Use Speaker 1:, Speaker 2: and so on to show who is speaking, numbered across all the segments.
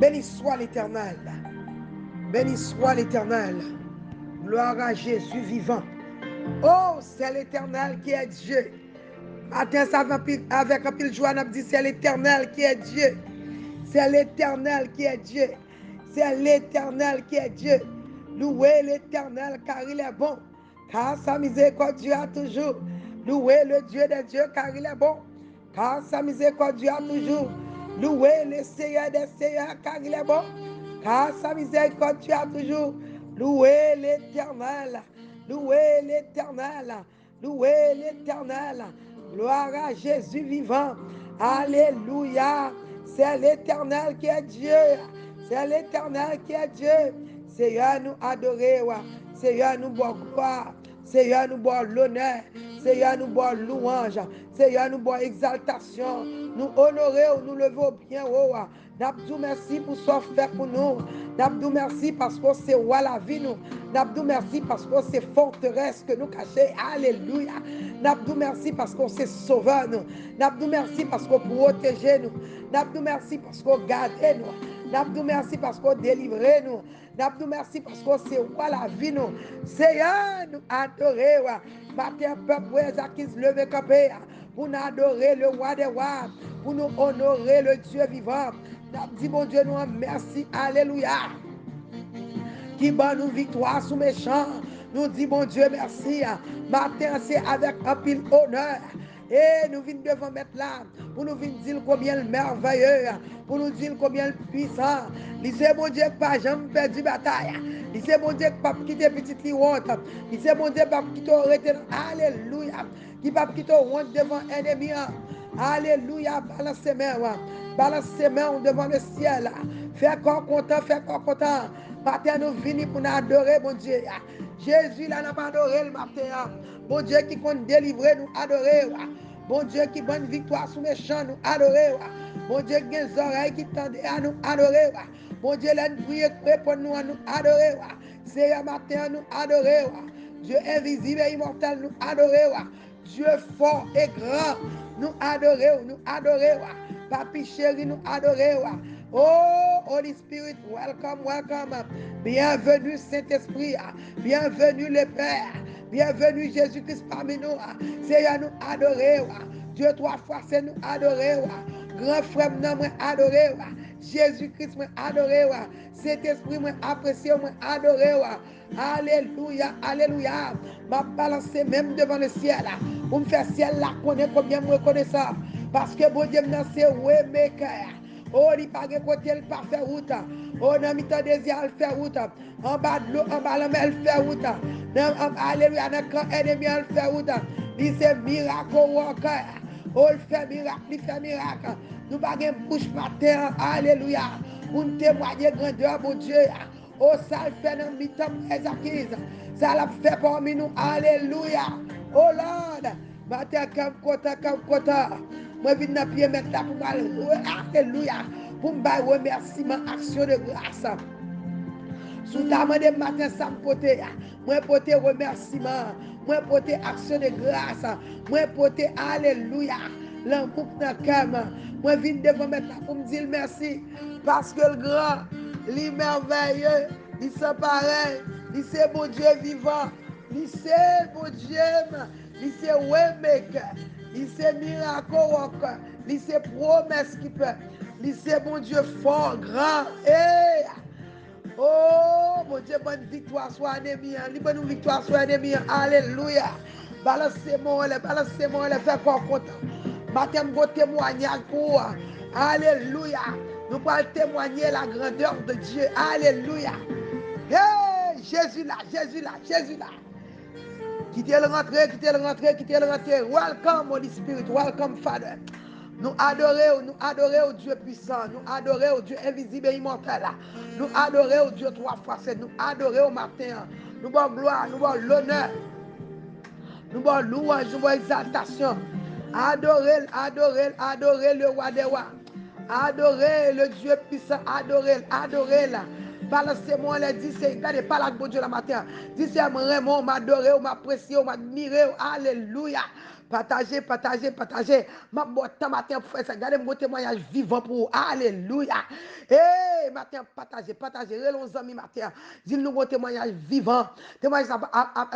Speaker 1: Béni soit l'Éternel. Béni soit l'Éternel. Gloire à Jésus vivant. Oh, c'est l'Éternel qui est Dieu. Matin, ça va avec un pile joie, on a dit c'est l'Éternel qui est Dieu. C'est l'Éternel qui est Dieu. C'est l'Éternel qui est Dieu. Louez l'Éternel car il est bon. Car sa miséricorde dure toujours. Louez le Dieu des dieux car il est bon. Car sa miséricorde dure toujours. Louez le Seigneur des seigneurs car il est bon. Car sa miséricorde dure toujours. Louez l'Éternel. Louez l'Éternel. Louez l'Éternel. Gloire à Jésus vivant. Alléluia. C'est l'Éternel qui est Dieu. C'est l'Éternel qui est Dieu. Seigneur, nous adorer. Seigneur, nous boire gloire. Seigneur, nous boire l'honneur. Seigneur, nous boire louange. Seigneur, nous boire exaltation. Nous honorer, nous lever bien haut. N'abdou merci pour ce que fait pour nous. N'abdou merci parce que c'est roi la vie nous. N'abdou merci parce que c'est forteresse que nous cachons. Alléluia. N'abdou merci parce que c'est sauveur nous. N'abdou merci parce que protégez nous. N'abdou merci parce que gardez nous. N'abdou merci parce que délivrez nous. N'abdou merci parce que c'est roi la vie nous. Seigneur, nous adorer. Matin, peuple, qui se lève campé pour nous adorer le roi des rois, pour nous honorer le Dieu vivant. Nous dit, mon Dieu, nous merci, alléluia. Qui bat nous victoire sous méchants. Nous dit, mon Dieu, merci. Matin, c'est avec un pile honneur. Et nous venons devant mettre là, pour nous venir dire combien le merveilleux, pour nous dire combien le puissant. C'est mon Dieu, pas jamais perdu bataille. C'est mon Dieu, pas quitter petite honte. C'est mon Dieu, pas quitter arrêter. Alléluia. Qui pas quitter honte devant ennemi. Alléluia. Balance ses mains. Balance ses mains devant le ciel. Fais corps content, fais corps content. Matin, nous venons pour nous adorer, mon Dieu. Jésus, là, nous adorer le matin. Bon Dieu qui compte délivrer, nous adorer. Bon Dieu qui bonne victoire sous méchants, nous adorer. Bon Dieu qui a des oreilles qui tendent à nous adorer. Bon Dieu, là, nous prions pour nous adorer. C'est un matin, nous adorer. Dieu invisible et immortel, nous adorer. Dieu fort et grand, nous adorer. Nous adorer. Papi chéri, nous adorer. Oh, Holy Spirit, welcome, welcome. Bienvenue, Saint-Esprit. Bienvenue, le Père. Bienvenue, Jésus-Christ parmi nous. Seigneur, nous adorer. Dieu, trois fois, c'est nous adorer. Grand frère, nous adorer. Jésus-Christ, nous adorer. Saint-Esprit, nous apprécier, nous adorer. Alléluia, alléluia. Ma balancer même devant le ciel. Pour me faire ciel là, connaître combien je reconnais ça. Parce que bon Dieu, c'est Waymaker. Oh, il pas côté, il pas faire route. Oh, non, il t'a désir à faire route. En bas de l'eau, en bas de la mer, il fait route. Alléluia, dans le camp ennemi, il fait route. Il c'est miracle worker. Oh, il fait miracle, il fait miracle. Nous pas de bouche matin. Alléluia. Pour nous témoigner grandeur, mon Dieu. Oh, ça le fait dans le mi-temps, les acquises. Ça l'a fait parmi nous. Alléluia. Oh, Lord. Matin, comme kota. Moi, je viens dans le pied mettre là pour me alléluia. Pour me faire remerciement, action de grâce. Sous ta main de matin, ça me porter. Moi, porter remerciement. Moi, porter action de grâce. Moi, porter alléluia. L'amour dans le cœur. Moi, je viens devant mettre là pour me dire merci. Parce que le grand, le merveilleux, il se pareil. Il c'est bon Dieu vivant. Il c'est bon Dieu. Il c'est Waymaker. Il c'est miracle worker. Il c'est promesse qui peut. Il c'est bon Dieu fort, grand. Hey! Oh, mon Dieu, bonne victoire soit ennemi. Bonne victoire soit ennemi. Alléluia. Balancez-moi, faites quoi content. Matin, vous témoignez pour. Alléluia. Nous allons témoigner la grandeur de Dieu. Alléluia. Hey, Jésus là, Jésus là, Jésus là. Quittez le rentrer, quittez le rentrer, quittez le rentrer. Welcome, Holy Spirit. Welcome, Father. Nous adorons Dieu puissant. Nous adorons Dieu invisible et immortel. Nous adorons Dieu trois fois. Nous adorons au matin. Nous avons gloire, nous avons l'honneur. Nous avons louange, nous avons exaltation. Adorez le roi des rois. Adorez le Dieu puissant. Adorez. Balancez-moi les 10, regardez pas la bon Dieu la matin. Dis c'est Raymond, m'adorer, m'apprécier, m'admirer. Alléluia. Partagez, partagez, partagez. Ma botte matin pour faire ça. Regardez mon témoignage vivant pour vous. Alléluia. Eh, matin, partagez, partagez. Relons amis matin. Dis-nous mon témoignage vivant. Témoignage,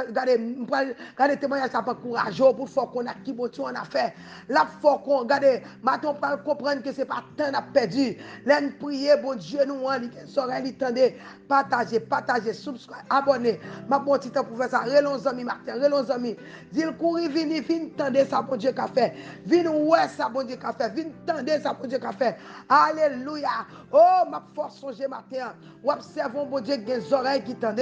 Speaker 1: regardez, témoignage, ça pas courageux pour faire qu'on a qui bon Dieu on a fait. Là, faut qu'on, regardez, matin, on peut comprendre que c'est pas temps à perdu. L'en prier, bon Dieu, nous, on les oreilles, les tendez. Partagez, partagez, subscribe, abonnez. Ma bon petit temps pour faire ça. Relons amis matin, relons amis. Dis-le courir, vini, tendez ça, bon Dieu qu'a fait. Vini, ouais, ça, bon Dieu qu'a fait. Vini, tendez ça, bon Dieu qu'a fait. Alléluia. Oh, ma force songe matin. Observons, bon Dieu, qui a des oreilles qui tendent.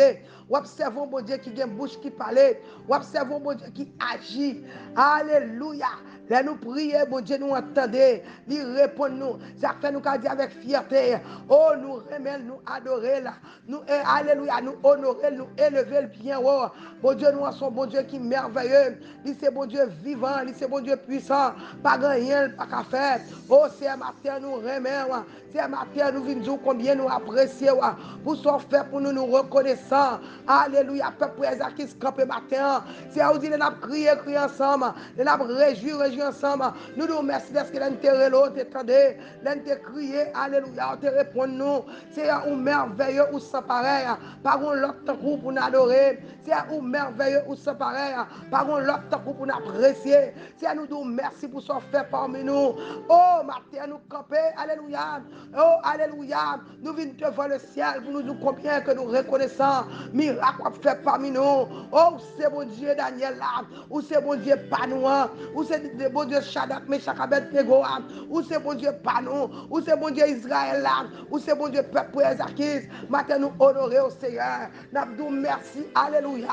Speaker 1: Observons, bon Dieu, qui a une bouche qui parle. Observons, bon Dieu, qui agit. Alléluia. Là, nous prions, bon Dieu, nous entendez. Il répond nous. Ça fait nous dire avec fierté. Oh, nous remercions, nous adorer là. Nous, alléluia, nous honorer, nous élever le bien haut. Bon Dieu, nous sommes bon Dieu qui est merveilleux. Il c'est bon Dieu vivant, il c'est bon Dieu puissant. Pas rien, pas qu'à faire. Oh, c'est un matin, nous remercions. C'est un matin, nous venons dire combien nous apprécions. Pour ce fait, pour nous reconnaissons. Alléluia, peuple qui se campe matin. C'est à vous dire, nous avons crié, crié ensemble. Nous avons réjoui, réjoui ensemble. Nous nous remercions parce que l'intérêt l'autre, attendez. L'intérêt crié, alléluia, on te répond nous. C'est un merveilleux ou sans pareil. Par un l'autre groupe pour nous adorer. C'est un merveilleux ou sans pareil. Par un l'autre groupe pour nous apprécier. C'est à nous dire merci pour ce fait parmi nous. Oh, matin, nous camper, alléluia. Oh, alléluia. Nous venons devant le ciel pour nous dire combien que nous reconnaissons. Miracle fait parmi nous. Oh, c'est bon Dieu Daniel là. Ou c'est bon Dieu Panoua. Ou c'est bon Dieu Shadak, Meshach, Abednego. Ou c'est bon Dieu Panou. Ou c'est bon Dieu Israël là. Ou c'est bon Dieu peuple Ezakis. Maintenant nous honorer au Seigneur. Nous disons merci, alléluia,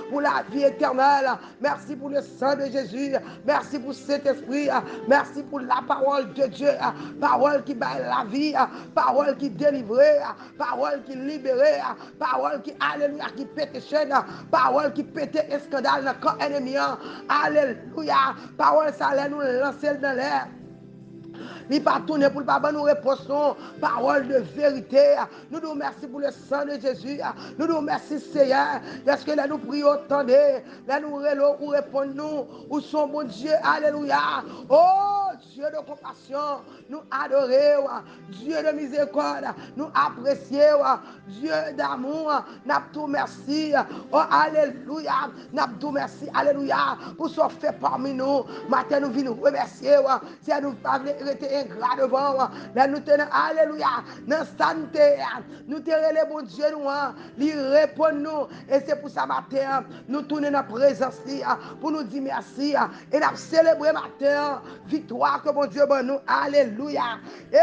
Speaker 1: pour la vie éternelle. Merci pour le sang de Jésus. Merci pour cet esprit. Merci pour la parole de Dieu. Parole qui bat la vie. Parole qui délivre. Parole qui libère. Parole qui, alléluia, qui pète chaîne. Parole qui pète scandale dans le corps ennemi. Alléluia. Parole ça allait nous lancer dans l'air. Il ne pas tourner pour le papa, nous répondons parole de vérité. Nous nous remercions pour le sang de Jésus. Nous nous remercions, Seigneur. Parce que là, nous prions, attendez. Là, nous répondons, nous. Où sont mon Dieu? Alléluia. Oh, Dieu de compassion. Nous adorons. Dieu de miséricorde. Nous apprécions. Dieu d'amour. Nous tout merci. Oh, alléluia. Nous tout merci. Alléluia. Pour ce fait parmi nous. Matin, nous venons remercier. Si nous arrêter ingrat devant, là nous tenons, alléluia, dans santé, nous tenons les bons Dieu, nous, lui répond nous, et c'est pour ça matin, nous tournons dans la présence, pour nous dire merci, et nous célébrer matin, victoire que bon Dieu bon nous, alléluia, et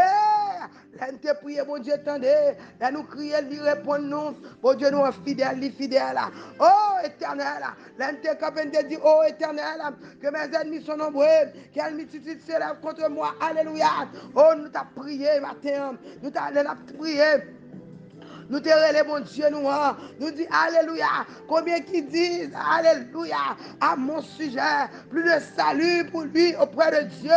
Speaker 1: là nous te prions, bon Dieu, attendez, là nous crions, lui répond nous, bon Dieu nous fidèle, oh éternel, là nous te capable de dire, oh éternel, que mes ennemis sont nombreux, qu'elles multitude s'élève contre moi, alléluia. Oh, nous t'as prié matin. Nous t'as prié. Nous te relève, mon Dieu, nous dit Alléluia. Combien qui disent Alléluia à mon sujet. Plus de salut pour lui auprès de Dieu.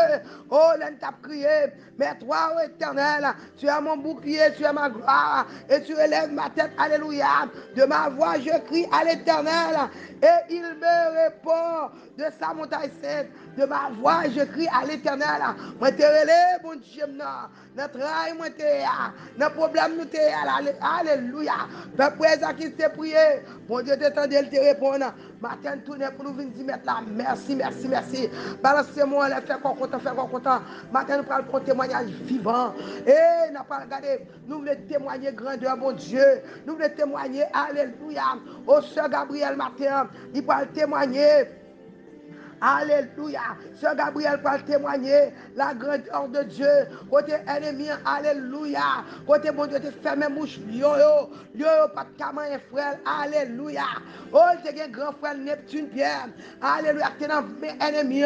Speaker 1: Oh, l'un t'a prié. Mais toi, oh éternel, tu es mon bouclier, tu es ma gloire. Et tu élèves ma tête. Alléluia. De ma voix, je crie à l'éternel. Et il me répond de sa montagne sainte. De ma voix, je crie à l'éternel. Moi, te relève, mon Dieu, notre rail, moi, te dans problème, nous, te alléluia. Peuple, ça qui s'est prié. Bon Dieu, t'attendais, il te répondre. Matin, tourner pour nous venir mettre là. Merci, merci, merci. Balancez-moi, fais quoi content, fais quoi content. Matin, nous parlons pour témoignage vivant. Et n'a pas regardé. Nous voulons témoigner grandeur, mon Dieu. Nous voulons témoigner, alléluia. Au Sœur Gabriel, matin, il va témoigner. Alléluia. Sœur Gabriel peut témoigner la grandeur de Dieu. Côté ennemi, alléluia. Côté bon Dieu, te ferme bouche. Yo, pas de camin, frère. Alléluia. Oh, c'est un grand frère Neptune Pierre. Alléluia. T'es dans mes ennemis.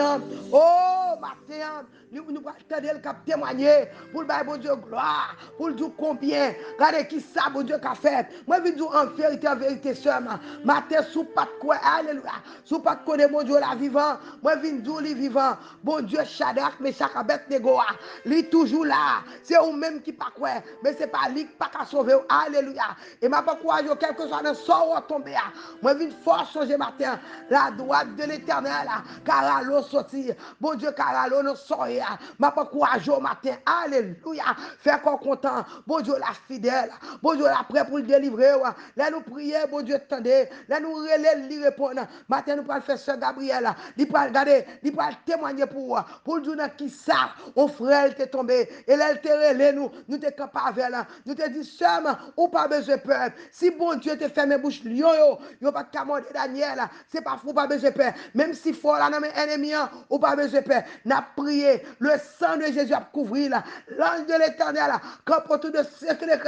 Speaker 1: Oh, matin, nous allons attendre le cap témoigner pour le bon Dieu gloire, pour le dire combien, regardez qui ça, bon Dieu, qu'a fait. Moi, je dis en vérité, seulement, matin, sous pas de quoi, alléluia, sous pas de quoi de bon Dieu la vivant, moi, je dis les vivant, bon Dieu, Shadrach, Meshach, Abednego, il est toujours là, c'est eux-mêmes qui pas quoi, mais c'est pas lui qui pas qu'à sauver, alléluia, et ma pas courage, quel que soit le sort tombé, moi, je dis force changer matin, la droite de l'éternel, car l'eau sortir, bon Dieu, car l'eau nous sort, ma pas courage au matin, alléluia, faire qu'on content, bon Dieu, la fidèle, bon Dieu, la prêt pour le délivrer, là nous prier, bon Dieu, attendez, là nous relais, lui répondre, matin nous pas faire Sœur Gabriel, il pas regarder, il pas témoigner pour dire qui ça, on frère, t'est tombé, et là, elle t'est relé, nous t'es capable avec là, nous t'es dit, seulement, ou pas besoin de peur, si bon Dieu te ferme bouche, yo pas commander Daniel, c'est pas fou, pas besoin de peur, même si fort là, dans mes ennemis, ou pas besoin de peur, n'a prié, le sang de Jésus a couvrir là, l'ange de l'éternel, quand pour tout de secret,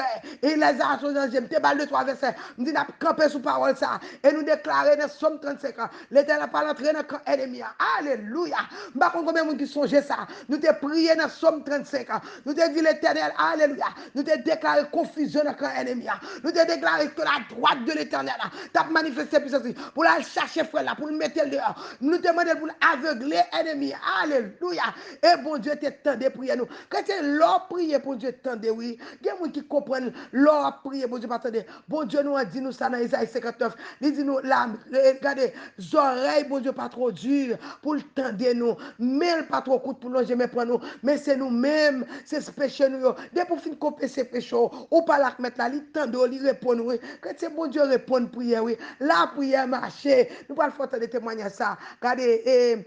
Speaker 1: et les arches dans Jésus, t'es balle de 3 versets, nous dit, n'a campé sous parole ça, et nous déclarer dans Somme 35 ans, l'éternel pas l'entrée dans le camp ennemi, alléluia, bah combien de monde qui songeait ça, nous t'es prié dans Somme 35 ans, nous t'es dit l'éternel, alléluia, nous t'es déclaré confusion dans le camp ennemi, nous t'es déclaré que la droite de l'éternel, t'as manifesté puissance pour la chercher frère là, pour le mettre dehors, nous te demandons pour aveugler ennemi, alléluia, et bon Dieu t'étendait prier nous, quand c'est l'or prier pour Dieu t'entendez, oui, il y a des gens qui comprennent l'or prier pour Dieu t'entendez, bon Dieu nous a dit nous ça dans Isaïe 59, il dit nous, là, regardez, les oreilles, bon Dieu pas trop dur pour le tendre nous, mais pas trop court pour nous jamais prendre nous, mais c'est nous-mêmes, c'est ce péché nous, dès pour finir couper ces péchés, ou pas la mettre là, il tendre, il répond, oui, quand c'est bon Dieu répond prière, oui, la prière marche, nous pas le faire de témoigner ça, regardez,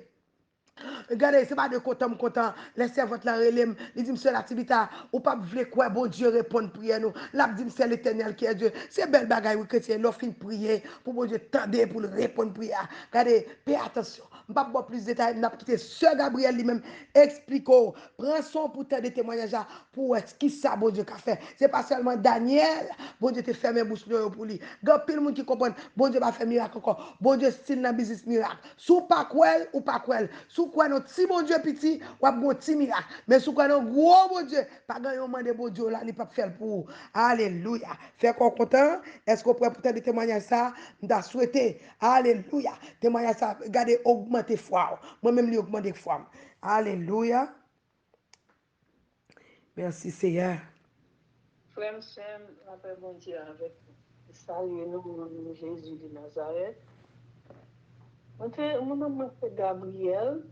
Speaker 1: regardez, c'est pas de content, les servantes la relèment, ils disent, monsieur l'activité, ou pas voulez quoi, bon Dieu répond prière nous, là, dit, c'est l'éternel qui est Dieu, c'est belle bagaille, oui, chrétien, l'offre fin prier, pour bon Dieu tendre, pour répondre prière, regardez, fais attention, je ne vais pas voir plus de détails, je vais quitter Sœur Gabriel lui-même, explique, prends son pour te des témoignages, pour ce qui ça, bon Dieu, qu'a fait, c'est pas seulement Daniel, bon Dieu te ferme bouche pour lui, il y a plein de monde qui comprend, bon Dieu va faire miracle encore, bon Dieu style dans business miracle, sous pas quoi ou pas quoi, sous quoi non petit bon Dieu petit ou un petit miracle mais sous quoi non gros bon Dieu pas gagner moment de bon Dieu là il pas faire pour alléluia fait qu'on content est-ce qu'on pourrait peut-être témoigner ça m'a souhaité alléluia témoigner ça regardez augmenter foi moi même lui augmenter foi alléluia merci Seigneur
Speaker 2: Frère Sam, la paix bon Dieu avec vous. Salut nous, au nom de Jésus de Nazareth. Mon nom c'est Gabriel,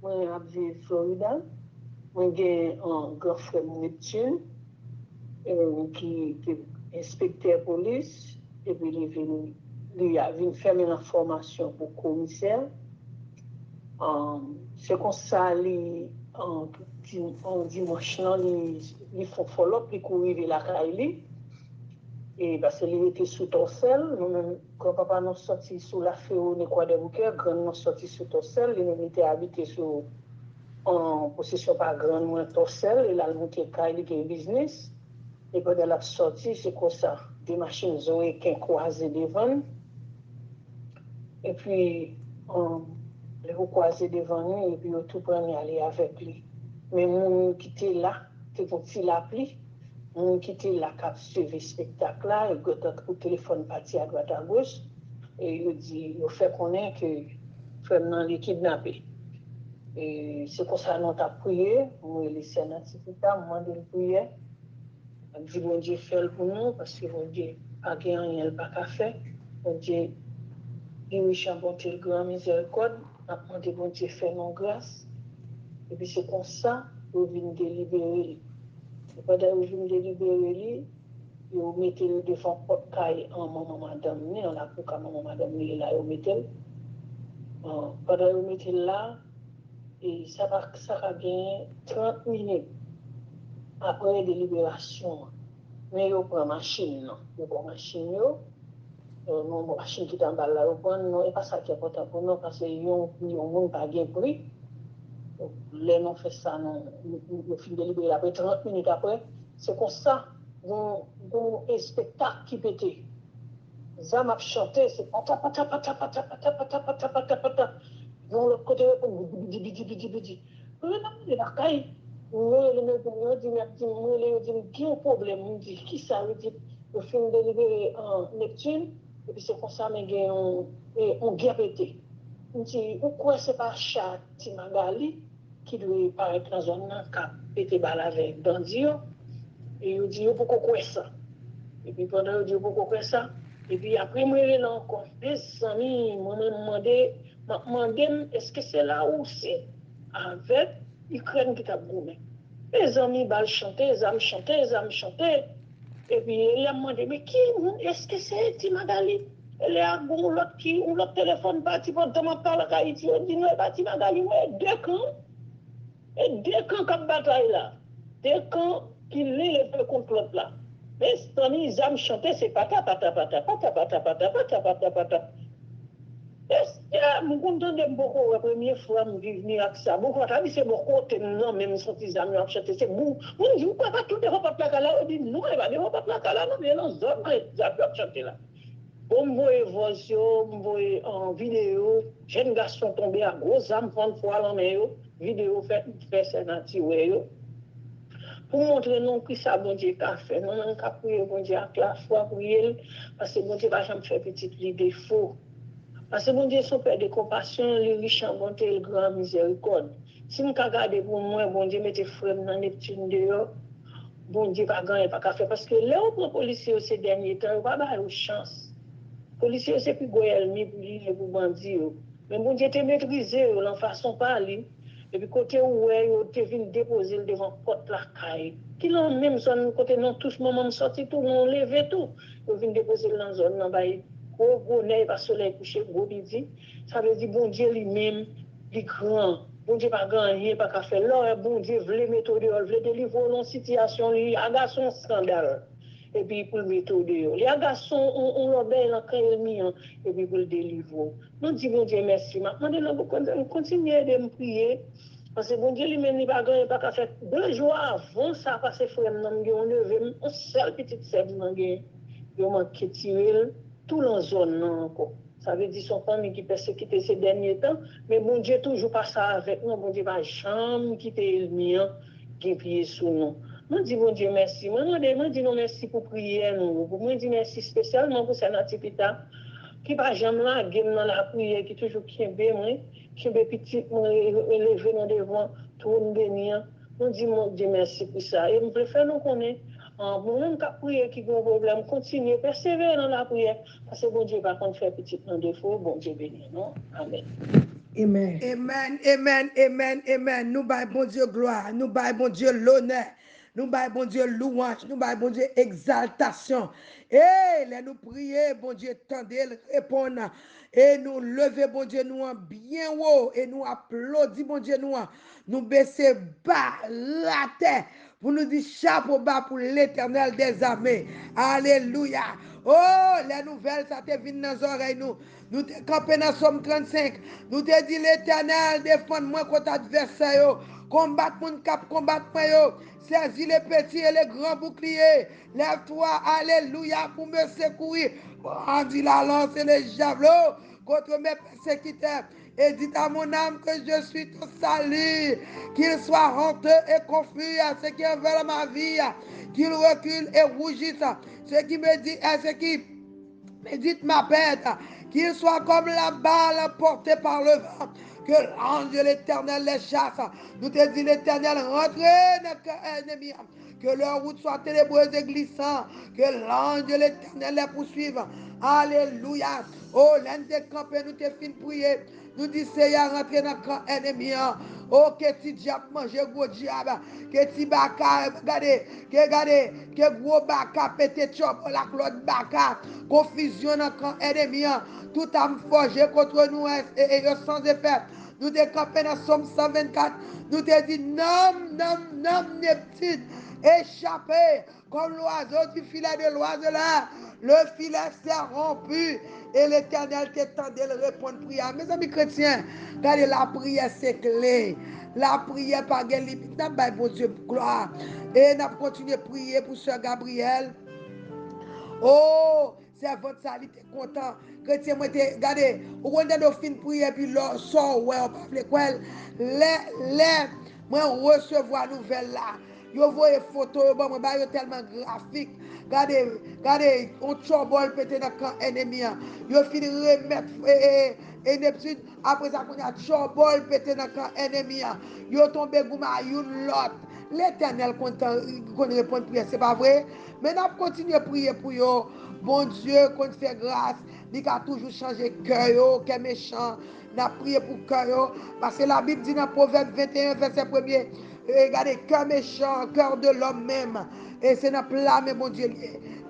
Speaker 2: moi habite Florida. Moi j'ai un grand frère Neptune qui est inspecteur police et puis il a venu faire une formation pour commissaire. C'est comme ça, en dimanche, il faut follow, puis courir la caille. Et parce qu'il était sous Torsel, nous-mêmes, quand papa nous sorti sous la fée ou quoi de bouquet, grand nous sorti sous Torsel, il était habité en possession par grand nous Torsel, il a monté caille qui est business. Et quand elle a sorti, c'est comme ça, des machines Zoé qui ont croisé devant. Et puis, les ont croisé devant nous, et puis ils tout pris aller avec lui. Mais mon qui était là, c'est un petit l'appli. Mon qui était là, qui a suivi le spectacle là, il a au téléphone parti à droite à gauche, et il dit, il fait connaître que Fernand est kidnappé. Et c'est comme ça qu'on a prié, on a laissé un certificat, on a demandé de prier. On dit, bon Dieu, fait pour nous, parce que bon Dieu, pas rien, il pas qu'à faire. Bon Dieu, dirige en bonté, le grand miséricorde, on a demandé, bon Dieu, fait nos grâces. Et puis c'est comme ça, on vient délibérer. Et pendant que vous délibérer, vous mettez le devant porte caille en maman madame, on a pour maman madame, là, vous mettez. Pendant que vous mettez là, et ça va bien 30 minutes après la délibération. Mais vous prenez machine, non. Vous prenez machine, non, machine qui est en bas là, vous prenez, non, et pas ça qui est important pour nous, parce que vous n'avez pas de prix. Les non fait ça, non, nous finissons de délibérer après 30 minutes après. C'est comme ça, un spectacle qui pétait. Ça m'a chanté, c'est pata pata pata pata pata pata pata pata pata. Dans l'autre côté, bidi bidi bidi bidi. de la caille. Moi, le dit un problème. Je dis, qui ça veut dire, le film délibéré en Neptune, et puis c'est pour ça, mais on guerre pété. Je dis, pourquoi c'est pas chat Timagali qui doit paraître dans la zone qui a pété balle avec Bandio, et il dit, pourquoi ça? Et puis pendant il dit, pourquoi ça? Et puis après, moi, il a encore des amis, moi, me demandé, est-ce que c'est là aussi avec l'Ukraine qui t'a brûlé? Les amis, bah, chantaient, les amis chantaient, les amis chantaient. Et puis il a demandé, mais qui, est-ce que c'est Timagali? Elle est à bon, l'autre qui, ou l'autre téléphone parti pour demander par la Haïti, on dit, non, pas Timagali, ouais, deux camps. Et deux camps comme bataille là. Deux camps qui lient les contre l'autre là. Mais ils aiment chanter, c'est pata, pata, pata, pata, pata, pata, pata, pata, pata. Je suis beaucoup la première fois que je venir avec ça. Beaucoup de c'est beaucoup de non, même si ils aiment chanter, c'est bon. On dit, pourquoi pas tout les repas de la cala? On dit, non, il va des repas de la cala, non, mais non, zone, ils aiment chanter là. Bon, je vois je vois en vidéo, jeune garçon tombé à gros âme, prendre fois en main, vidéo fait c'est dans le pour montrer nous que ça bon Dieu a fait. Nous n'avons qu'à prier bon Dieu avec la foi pour elle, parce que bon Dieu va jamais faire petit les défauts. Parce que bon Dieu son père de compassion, le riche en bonté, le grand miséricorde. Si nous regardons pour moi, bon Dieu mettez frère dans Neptune dehors, bon Dieu va gagner pas qu'à faire. Parce que là où les policiers ces derniers temps, ils va pas avoir chance. Les policiers c'est plus goyelmi pour lui pour bandit. Mais bon Dieu te maîtrisé la façon parler. Et puis côté où tu viens déposer devant porte la caille. Qui l'ont même son côté non tous moment sorti tout, on levé tout. Ils viennent déposer dans la zone dans bail gros nez pas soleil couché gros midi. Ça veut dire bon Dieu lui-même, il grand. Bon Dieu pas gagner pas qu'à faire là, bon Dieu veut mettre dehors, veut délivrer dans situation lui, agace son scandale. Et puis pour le mettre dehors. Les garçons on l'obéit dans quand il et puis pour le délivrer. Nous disons bon Dieu merci. Maintenant nous continuer de me prier. Parce que bon Dieu lui-même n'est pas gagné, pas qu'à faire 2 jours avant ça, parce que frère n'a pas levé, un seul petit sève n'a gagné. Il a manqué de tirer tout la zone encore. Ça veut dire son famille qui persécuté ces derniers temps, mais bon Dieu toujours pas ça avec nous, bon Dieu va jamais quitter le mien qui pied sous nous. Moi dis bon Dieu merci. Moi dis non merci pour prier nous. Moi dis merci spécialement pour cette natipita qui va jamais là game dans la prière qui toujours qui est moi qui est petit moi élevé dans devant tout nous bénir. Nous dis mon Dieu merci pour ça et me préfère nous connaître en bon qui prier qui a un problème continuer persévérer dans la prière parce que bon Dieu va contre faire petit dans défaut bon Dieu béni non amen.
Speaker 1: Amen. Amen, amen, amen, amen. Nous baillons bon Dieu gloire, nous baillons bon Dieu l'honneur, nous baillons bon Dieu louange, nous baillons bon Dieu exaltation. Et là nous prier, bon Dieu, tendez, répondre. Et nous lever, bon Dieu, nous en bien haut. Et nous applaudir, bon Dieu, nous baisser bas la terre. Pour nous dire chapeau bas pour l'éternel des armées. Alléluia. Oh, les nouvelles, ça te vient dans les oreilles, nous. Nous te campé dans Somme 35. Nous te dit l'éternel, défends-moi contre adversaire. Combattre mon cap, combattre moi yo. Saisis les petits et les grands boucliers. Lève-toi, alléluia, pour me secourir. Brandis la lance et les javelots contre mes persécuteurs. Et dites à mon âme que je suis ton salut. Qu'il soit honteux et confus à ceux qui veulent ma vie. Qu'il recule et rougisse. Ceux qui me disent, ceux qui médite ma bête, qu'il soit comme la balle portée par le vent, que l'ange de l'éternel les chasse. Nous te dit l'éternel, rentrez dans notre ennemi, que leur route soit ténébreuse et glissante, que l'ange de l'éternel les poursuive. Alléluia. Oh, l'un des campés, nous te fin prier. Nous disons, Seigneur, rentrer dans le camp ennemi. Oh, que ti diable mange gros diable. Que ti baka, regardez, que gros baka pété chop, la clotte baka. Confusion dans le camp ennemi. Tout âme forgé contre nous et sans effet. Nous te campé dans Somme 124. Nous te dit, non, Neptune, échappez comme l'oiseau du filet de l'oiseleur. Le filet s'est rompu et l'éternel t'étendait de répondre prière. Mes amis chrétiens, regardez la prière, c'est clé. La prière par quelle limite, n'a pas bon Dieu gloire. Et n'a continué à prier pour Sœur Gabriel. Oh, servant ça il était content chrétien moi était regardez ou on de fin prière puis là sort ouais on pas vle quoi les moi recevoir nouvelle là yo voyez photo yo bon moi yo tellement graphique regardez on chobol pété dans camp ennemi yo fini remettre et Neptune après ça qu'on a chobol pété dans camp ennemi yo tombé gouma une lot l'éternel qu'on répond prière c'est pas vrai mais n'a continuer à prier pour yo bon Dieu qu'on fait grâce il a toujours changé cœur yo qui est méchant n'a prié pour cœur yo parce que la Bible dit dans Proverbe 21 verset 1er regardez cœur méchant cœur de l'homme même et c'est dans plat mais bon Dieu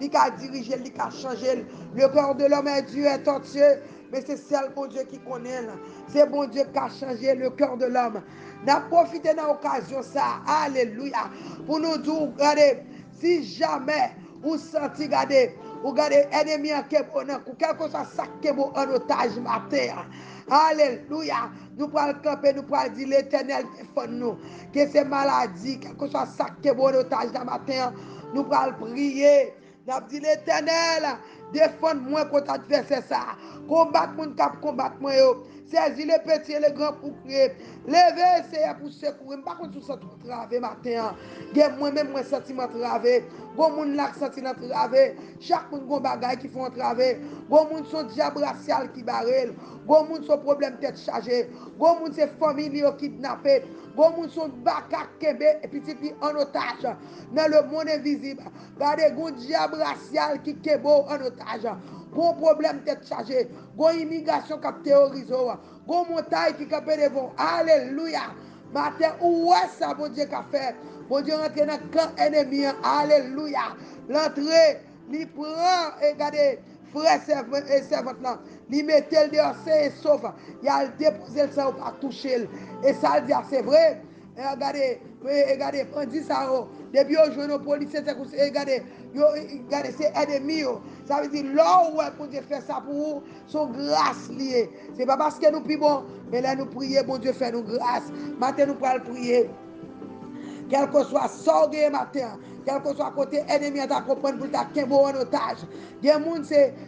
Speaker 1: il a dirigé il a changé le cœur de l'homme est dur est tortueux mais c'est seul bon Dieu qui connaît c'est bon Dieu qui a changé le cœur de l'homme n'a profité dans l'occasion ça alléluia pour nous dire regardez si jamais vous sentez regardez ou regardez ennemi en kebonan ou quel que soit ça kebo en otage matin alléluia nous prenons le camper nous prenons dire l'éternel défend nous que ces maladies quel que soit ça kebo en otage dans matin nous prenons prier nous avons dit l'éternel défend-moi contre adversaire ça combattre mon cap combattre moi saisir les petits et les grands pour crier lever c'est pour secourir par contre tout ça travé matin moi même moi sentiment travé bon moun là senti dans travé chaque moun gon bagay qui font travé bon moun son diable racial qui barrel bon moun son problème tête chargée bon moun c'est famille qui kidnappé bon moun son baka kembe et petit en otage dans le monde invisible regardez gon diable racial qui kebo en otage gon problème tête chargée gon immigration qui terrorise gon montagne qui capé devant alléluia matin ouais ça bon Dieu qu'a fait bon Dieu rentre dans le camp ennemi alléluia l'entrée il prend et regardez frère et servante là il mettait le dehors c'est et sauf il a déposé le sang pas toucher et ça dit c'est vrai et regardez bandit ça depuis au jour nos policiers c'est regardez c'est ennemi ça veut dire là où pour Dieu faire ça pour vous son grâce liée c'est pas parce que nous plus bon mais là nous prier bon Dieu fait nous grâce matin nous pourrons prier quel que soit sorgue matin, quel que soit côté ennemi, à comprendre pour ta kembo en otage. Il y a des gens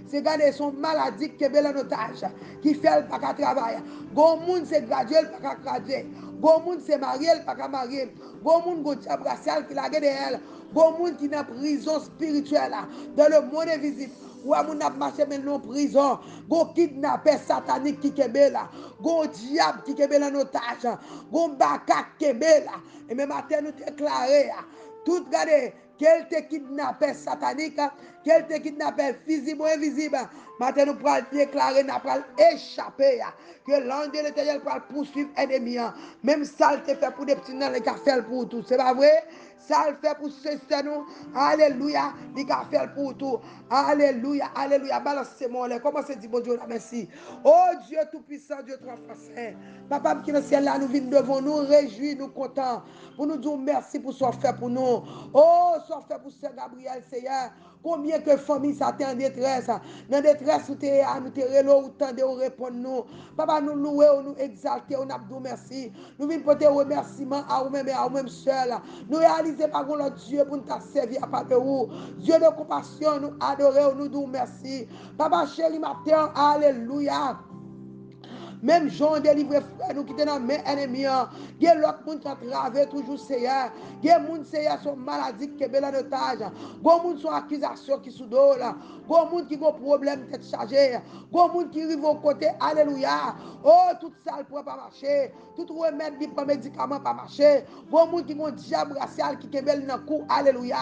Speaker 1: c'est garder son maladie qui est en otage, qui fait le pas qu'à travailler. Gon moun c'est graduel pas qu'à graduer. Gon moun c'est marié pas qu'à marier. Gon moun gon diable racial qui la de elle. Gon moun qui dans prison spirituelle dans le monde invisible. Ou a moun ap marché maintenant en prison. Gon kidnappé satanique qui kembe là. Gon diable qui kembe en otage. Gon baka kembe là. Et même matin nous déclarer tout regardez qu'elle te kidnappé satanique, qu'elle te kidnappé visible ou invisible. Matin nous pourrons déclarer, nous pourrons échapper. Que l'ange de l'éternel pourra poursuivre l'ennemi. Même ça, le fait pour des petits dans les cafés pour tout. C'est pas vrai? Ça le fait pour ceux nous. Alléluia. Les cafés pour tout. Alléluia. Alléluia. Balancez-moi. Comment c'est dit, bon Dieu, merci. Oh Dieu tout-puissant, Dieu trois fois saint. Papa qui est dans le ciel là, nous venons devant nous, réjouis, nous contents. Pour nous dire merci pour ce que fait pour nous. Oh, ce que fait pour ce Gabriel, Seigneur. Combien que famille ça en détresse. Dans détresse, nous te relo, ou tendez, ou répondre nous. Papa, nous louer, nous exalter, nous abdou merci. Nous venons porter remerciement à vous-même et à vous-même seul. Nous réaliser par notre Dieu pour nous servir à part de vous. Dieu de compassion, nous adorer, nous dire merci. Papa chéri, matin, alléluia. Même Jean délivré frère nous qui étaient dans mes ennemis. Il y a l'autre monde qui a traversé toujours Seigneur. Il y a monde Seigneur sont maladie qui est en otage. Il y a monde sont accusations qui sont dos là. Il y a monde qui ont problème tête chargée. Il y a monde qui arrive au côté alléluia. Oh tout ça ne pourra pas marcher. Tout remède qui prend médicament pas marcher. Il y a monde qui ont diable racial qui est dans le cou alléluia.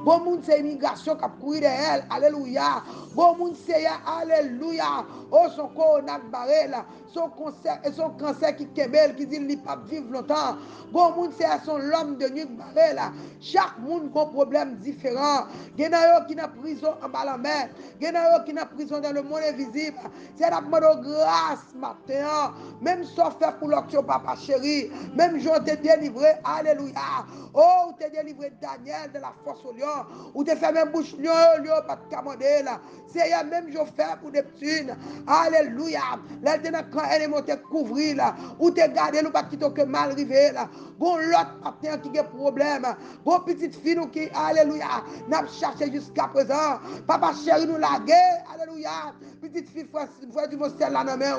Speaker 1: Il y a monde c'est immigration qui a couru de elle alléluia. Il y a monde Seigneur alléluia. Oh son corps n'a barré là. Son cancer qui kebel, qui dit qu'il ne peut pas vivre longtemps. Bon monde c'est son l'homme de nuit barré là. Chaque monde a un problème différent. Il y en a qui sont prison en bas la mer. Il y en a qui sont prison dans le monde invisible. C'est la demande de grâce matin. Même sauf fait pour l'octio papa chéri. Même Jean t'ai délivré. Alléluia. Oh, t'es délivré Daniel de la force au lion. Ou t'es fait même bouche lion, lion pas de commander là. C'est même je fais pour des petits. Alléluia. Là, t'es dans bien-aimé, te couvrir là, ou te garder, nous pas quitter que mal arrivé là. Bon, l'autre matin qui a problème, bon, petite fille, nous qui, alléluia, n'a cherché jusqu'à présent. Papa chéri, nous laguer, alléluia. Petite fille, frère du Moselle là, non, mais,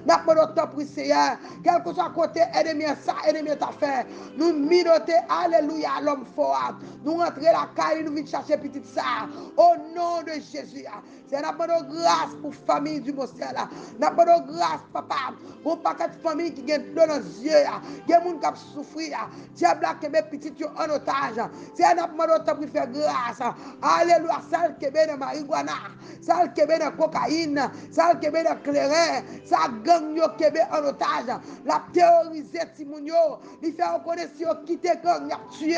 Speaker 1: n'a pas de temps pour Seigneur. Quel que soit côté, ennemi, ça, ennemi, t'a fait. Nous minoter, alléluia, l'homme fort. Nous rentrer la caille, nous venons chercher petite ça. Au nom de Jésus. C'est n'a pas de grâce pour famille du Moselle. N'a pas de grâce, papa. Bon paquet de famille qui gagne dans les yeux. Il y a des gens qui souffrent. Diable qui met petit en otage. C'est n'a pas de temps pour faire grâce. Alléluia. Celle qui est dans marijuana. Celle qui est dans cocaïne. Celle qui est dans clairin. Ça gang qui est en otage. La terroriser Timounio. Il fait reconnaître si on quitte gang. Il a tué.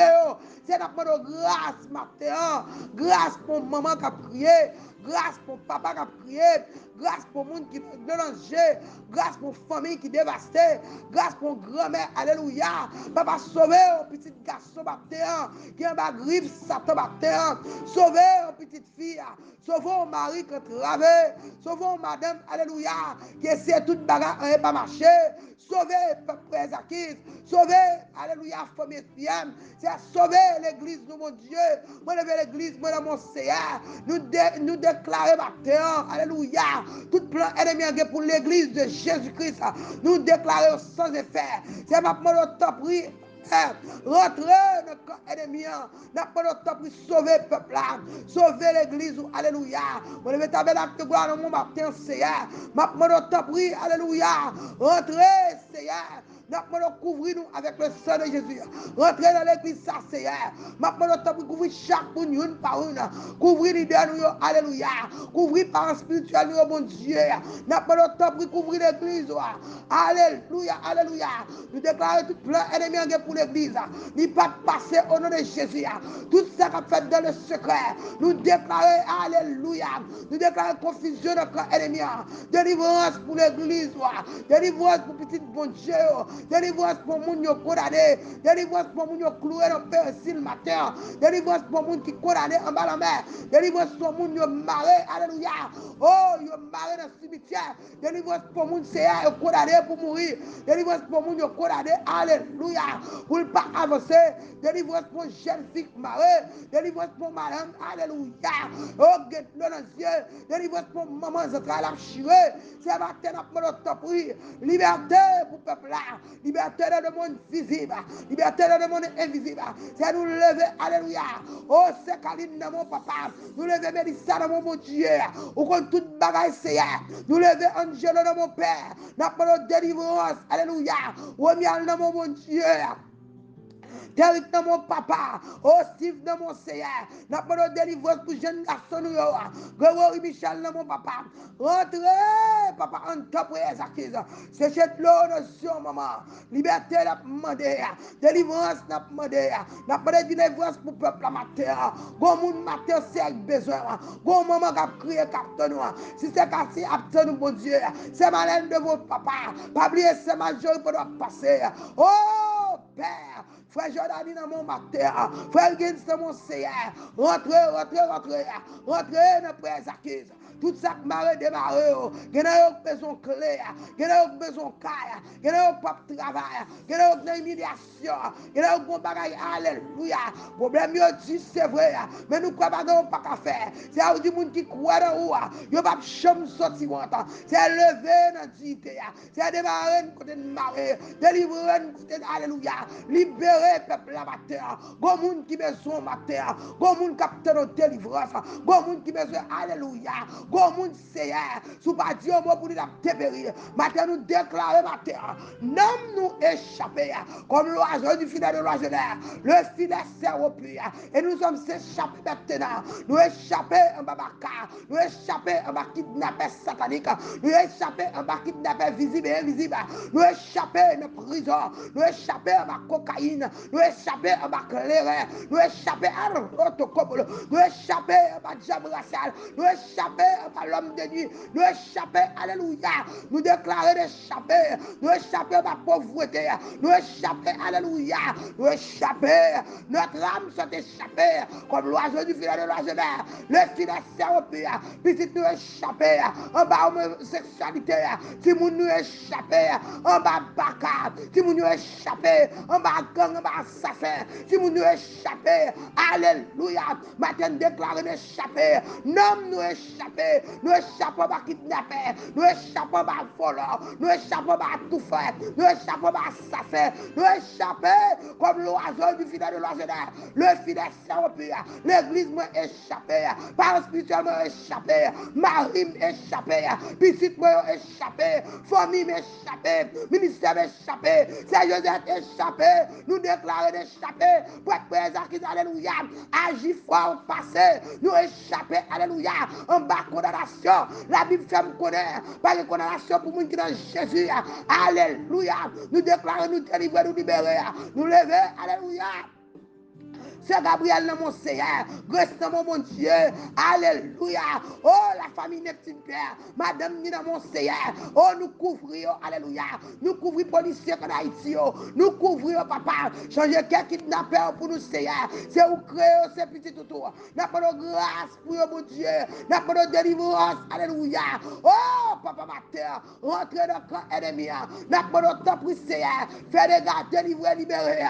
Speaker 1: C'est n'a pas de grâce matin. Grâce pour maman qui a prié. Grâce pour papa qui a prié. Grâce pour monde qui est dans danger. Grâce pour famille qui est dévastée. Grâce pour grand-mère. Alléluia. Papa, sauvez un petit garçon matin. Qui a un griffe Satan matin. Sauvez une petite fille. Sauvez un mari qui est travé. Sauvez madame. Alléluia. Qui essaie toute bagarre et pas marcher. Sauvez peuple acquis. Sauvez. Alléluia. Famille espienne. C'est sauver l'église de mon Dieu. Moi, lever l'église, moi, dans mon Seigneur. Nous déclarer matin. Alléluia. Tout plan ennemi pour l'église de Jésus-Christ. Nous déclarons sans effet. C'est maintenant le temps pris. Rentrez dans le camp ennemi. N'a pas le temps pour sauver le peuple. Sauver l'église. Alléluia. Vous devez tabernacle de gloire dans mon matin, Seigneur. Maintenant le temps pris. Alléluia. Rentrez, Seigneur. N'a pas le couvrir nous avec le sang de Jésus. Rentrez dans l'église, ça, Seigneur. Maintenant le temps pour couvrir chaque une par une. Couvrir l'idée nous. Alléluia. Couvrir par spirituel nous, mon Dieu. N'a pas le temps pour couvrir l'église. Alléluia. Alléluia. Nous déclarons tout plein ennemi pour l'église. N'y pas passer au nom de Jésus. Tout ça qu'on fait dans le secret. Nous déclarons, alléluia. Nous déclarons confusion dans le ennemi. Délivrance pour l'église. Délivrance pour petit bon Dieu. Délivrance pour les gens condamnés. Délivrance pour les gens cloués dans le persil matin. Délivrance pour les gens qui condamnés en bas la mer. Délivrance pour les gens marés. Alléluia. Oh, ils sont marés dans le cimetière. Délivrance pour les gens condamnés pour mourir. Délivrance pour les gens condamnés. Alléluia. Pour ne pas avancer. Délivrance pour les jeunes filles marées. Délivrance pour madame. Alléluia. Oh, get dans les yeux. Délivrance pour maman. C'est matin après notre temps. Liberté pour le peuple là. Liberté dans le monde visible. Liberté dans le monde invisible. C'est nous lever. Alléluia. Oh, c'est Kaline dans mon papa. Nous lever Mélissa dans mon Dieu. Ou contre toute bagaille c'est. Nous lever Angelo dans mon père. N'a pas de délivrance. Alléluia. Ou miel dans mon Dieu. Derrick dans mon papa, oh Steve dans mon Seigneur, n'a pas de délivrance pour jeune garçon, Grégory Michel dans mon papa, rentrez, papa, en top les acquises, c'est chez l'eau maman, liberté n'a pas demandé, délivrance n'a pas demandé, n'a pas de délivrance pour le peuple matin, bon monde matin c'est besoin, bon maman qui a crié capteur nous, si c'est cassé, apte nous, bon Dieu, c'est malin de votre papa, pas oublier c'est majeur pour nous passer, oh Père, frère Jordani dans mon matin, frère Gins dans mon Seigneur, rentrez dans le presse acquise. Tout ça qui m'a démarré, il y a besoin de clé, il y a besoin de caille, il y a pas de travail, il y a une humiliation, il y a un bagage, alléluia. Problème, c'est vrai, mais nous ne croyons pas qu'à faire. C'est à du monde qui croit dans vous, il n'y a pas de chambre sortie, c'est lever dans la dignité, c'est démarrer côté de marée, délivrer côté de alléluia, libérer le peuple la matin, bon monde qui besoin matin, bon monde qui a besoin de délivrance, bon monde qui besoin, alléluia. Bon monde Seigneur, sous pas Dieu mot pour nous dépérir. Maintenant nous déclarer matin, non nous échapper comme l'oiseau du filet de l'oiseau. Le filet s'est rompu et nous sommes échappés maintenant. Nous échapper en babaka, nous échapper en bas kidnappé satanique, nous échapper en bas kidnappé visible et invisible, nous échapper en prison, nous échapper en bas cocaïne, nous échapper en bas clairin, nous échapper à l'autre couple, nous échapper en bas diable racial, nous échapper l'homme de nuit, nous échapper, alléluia, nous déclarer d'échapper, nous échapper à la pauvreté, nous échapper, alléluia, nous échapper, notre âme s'est échappée, comme l'oiseau du filet de l'oiseau d'air, le filet serpent, puis nous échapper, en bas homosexualité, si nous nous échapper, en bas baka, si nous nous échapper, en bas gang, en bas assassin, si nous nous échapper, alléluia, matin déclarer d'échapper, nous échapper, nous échappons à kidnapper, nous échappons à voler, nous échappons à tout faire, nous échappons à assassin, nous échapper comme l'oiseau du filet de l'oiseau d'air, le filet serpent, l'église m'a échappé, par spirituel m'a échappé, Marie m'a échappé, petite m'a échappé, famille m'a échappé, ministère m'a échappé, c'est Joseph échappé, nous déclarons d'échapper, pour être présent, alléluia, agir fort au passé, nous échapper, alléluia, en bas condamnation, la Bible fait me connaître, pas de condamnation pour nous qui dans Jésus, alléluia, nous déclarons, nous délivrer, nous libérer, nous lever, alléluia. C'est Gabriel dans mon Seigneur. Grâce dans mon Dieu. Alléluia. Oh, la famille Neptune Père. Madame ni dans mon Seigneur. Oh, nous couvrons. Alléluia. Nous couvrons policiers en Haïti. Nous couvrons, papa. Changer quelqu'un kidnappeur pour nous, Seigneur. C'est où créer ces petits toutous. N'a pas de grâce pour mon Dieu. N'a pas de délivrance. Alléluia. Oh, papa mater. Rentrez dans le camp ennemi. N'a pas de temps pour Seigneur. Faire des gars, délivrer, libérer.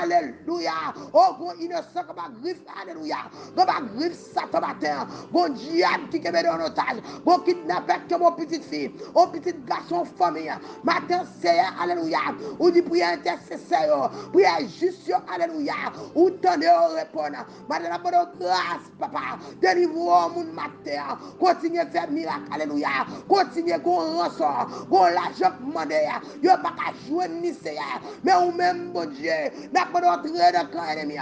Speaker 1: Alléluia. Oh, innocent comme un griffe, alléluia, comme un griffe Satan matin, bon diable qui est en otage, bon kidnappé que mon petite fille, mon petit garçon famille, matin c'est alléluia, ou dit prière intercesseur, prière juste, alléluia, ou tendez au répondre, matin la bonne grâce, papa, délivre mon matin, continuez à faire miracle, alléluia, continuez qu'on ressort, qu'on l'argent demandé, il n'y a pas qu'à jouer ni Seigneur, mais ou même, bon Dieu, n'a pas d'entrée dans le camp ennemi.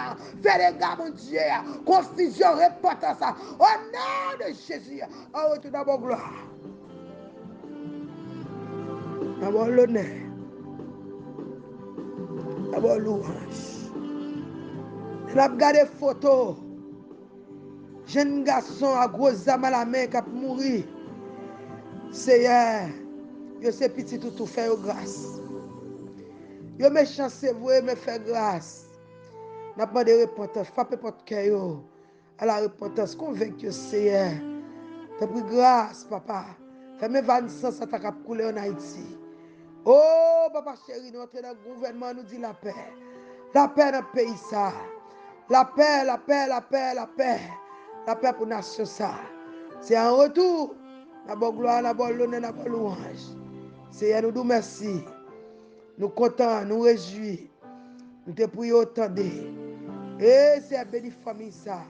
Speaker 1: Fais les gars, mon Dieu, confusion, repentance, au nom de Jésus. Oh, tout d'abord, gloire. D'abord, l'honneur. D'abord, louange. On a regardé photo. Jeune garçon à gros âme à la main qui a mouru. Seigneur, je sais petit tout fait grâce. Je méchant, c'est vrai, mais fait grâce. N'a pas de repentance, frappez votre cœur à la repentance, convaincu Seigneur. T'as pris grâce, papa. Fais-moi 25 ça t'a coulé en Haïti. Oh, papa chéri, notre dans le gouvernement nous dit la paix. La paix dans le pays ça. La paix, la paix, la paix, la paix. La paix pour la nation ça. C'est un retour. La bonne gloire, la bonne l'honneur, la bonne louange. Seigneur, nous disons merci. Nous contents, nous réjouis. Nous te prions autant de. Et c'est béni famille ça.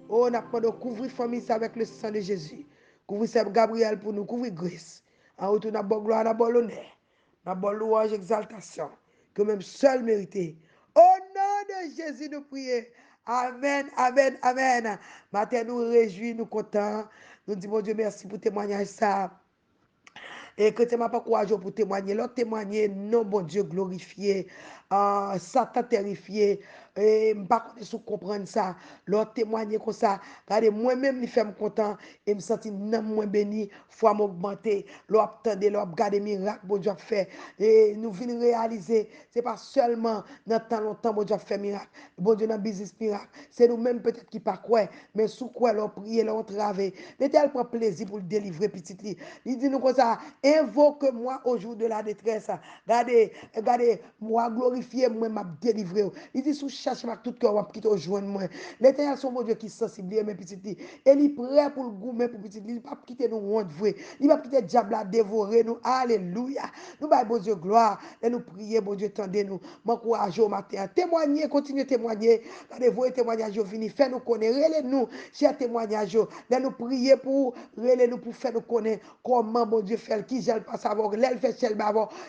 Speaker 1: Oh, on a pas de couvrir famille ça avec le sang de Jésus. Couvrir Seb Gabriel pour nous, couvrir Grace. En retour, nous avons gloire, nous avons l'honneur, nous avons louange, exaltation, que même seul mérité. Au nom de Jésus, nous prions. Amen, amen, amen. Matin, nous réjouis, nous contents. Nous disons, mon Dieu, merci pour témoignage ça. Et que tu m'as pas courageux pour témoigner. L'autre témoigner, non, bon Dieu, glorifié. Satan terrifié. Et je ne sais pas si comprendre ça. L'autre témoigner comme ça. Regardez, moi-même, je suis content. Et je me sens moins béni. Foi m'augmenter. L'autre attendez, l'autre regarder miracle, bon Dieu fait. Et nous venons réaliser. Ce n'est pas seulement dans tant longtemps, bon Dieu fait miracle. Bon Dieu dans business miracle. C'est nous-mêmes peut-être qui pas quoi. Mais sous quoi, l'on prie, l'on travaille. L'Éternel prend plaisir pour le délivrer, petit. Il dit nous comme ça. Invoque-moi au jour de la détresse. Regardez, regardez, moi glorifier, moi m'a délivré. Il dit, sous cherche ma tout cœur, va quitter rejoindre moi. L'Éternel, son bon Dieu qui sensible, mes petits. Et il est prêt pour le goût, mais pour petit. Il ne va pas quitter nous honte vrai. Il va quitter le diable à dévorer nous. Alléluia. Nous, bah, bon Dieu, gloire. Et nous prier, bon Dieu, tendez nous. M'encouragez au matin. Témoignez, continuez à témoigner. Regardez, vous témoignage, vini, faites nous connaître. Relez-nous, chers témoignages. Là, nous prier pour, relez-nous pour faire nous connaître comment, bon Dieu, fait qui j'ai pas savoir, l'elle fait chez le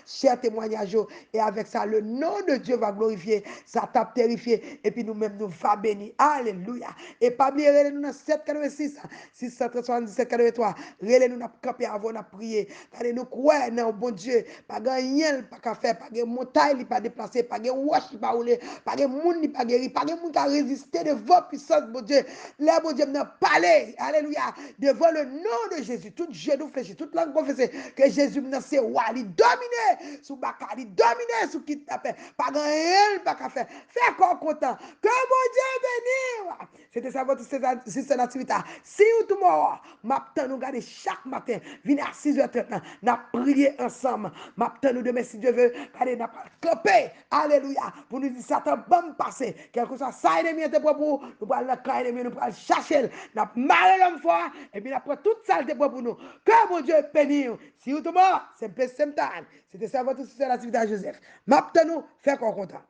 Speaker 1: cher témoignage, et avec ça, le nom de Dieu va glorifier, ça t'a terrifié. sanctifier et puis nous-mêmes nous va bénir. Alléluia. Et pas oublier, relais-nous dans 786, 677, 83. Relais-nous dans camper avant de prier. Car nous croyons dans bon Dieu. Pas gagner, pas qu'à faire, pas de montagne, pas déplacer, pas de wash, pas rouler, pas de monde, pas guéri, pas de monde qui a résisté devant puissance, bon Dieu. Là, bon Dieu, nous parler, alléluia, devant le nom de Jésus. Tout genou fléchi, toute langue confessée, que Jésus nous c'est roi, il domine sous Baka, il domine sous qui tape, pas de rien, pas qu'à faire. Fais encore content. Que bon Dieu bénisse. C'était ça votre sister Nativita. See you tomorrow. M'attend nous garder chaque matin. Venez à 6h30. N'a prié ensemble. M'attend nous demain si Dieu veut. Allez, n'a pas clopé. Alléluia. Pour nous dire Satan, bon passer. Quelque chose ça ennemi était pour vous. Nous allons le camp ennemi, nous allons chercher. N'a mal l'homme fort. Et puis après toute ça pour nous. Que mon Dieu bénisse. See you tomorrow. C'est same time. C'était ça votre sister Nativita Joseph. M'attend nous, fait qu'on content.